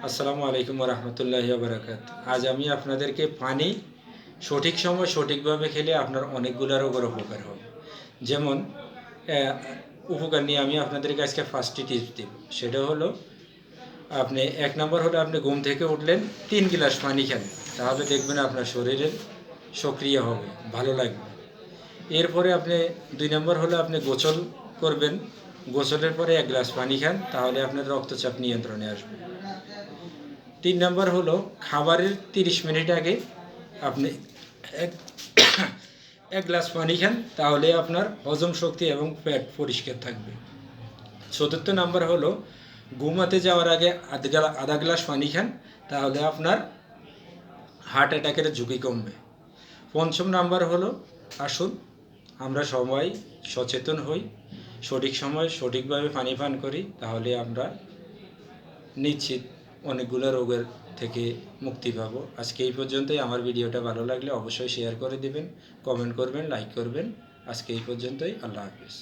আসসালামু আলাইকুম রহমতুল্লাহি বারাকাত। আজ আমি আপনাদেরকে পানি সঠিক সময় সঠিকভাবে খেলে আপনার অনেকগুলো রোগের উপকার হবে। যেমন উপকার নিয়ে আমি আপনাদেরকে আজকে ফার্স্টটি টিপস দেব। সেটা হলো আপনি 1 নম্বর হলো আপনি ঘুম থেকে উঠলেন 3 গ্লাস পানি খান, তাহলে দেখবেন আপনার শরীরের সক্রিয় হবে, ভালো লাগবে। এরপরে আপনি 2 নম্বর হলো আপনি গোসল করবেন, গোসলের পরে 1 গ্লাস পানি খান, তাহলে আপনার রক্তচাপ নিয়ন্ত্রণে আসবে। 3 নম্বর হলো খাবারের 30 মিনিট আগে আপনি এক এক গ্লাস পানি খান, তাহলে আপনার হজম শক্তি এবং পেট পরিষ্কার থাকবে। 4 নম্বর হলো ঘুমাতে যাওয়ার আগে আধা গ্লাস পানি খান, তাহলে আপনার হার্ট অ্যাটাকের ঝুঁকি কমবে। 5 নম্বর হলো আসুন আমরা সবাই সচেতন হই, সঠিক সময় সঠিকভাবে পানি পান করি, তাহলে আমরা নিশ্চিত অনেকগুলো রোগের থেকে মুক্তি পাবো। আজকে এই পর্যন্তই। আমার ভিডিওটা ভালো লাগলে অবশ্যই শেয়ার করে দিবেন, কমেন্ট করবেন, লাইক করবেন। আজকে এই পর্যন্তই। আল্লাহ হাফিজ।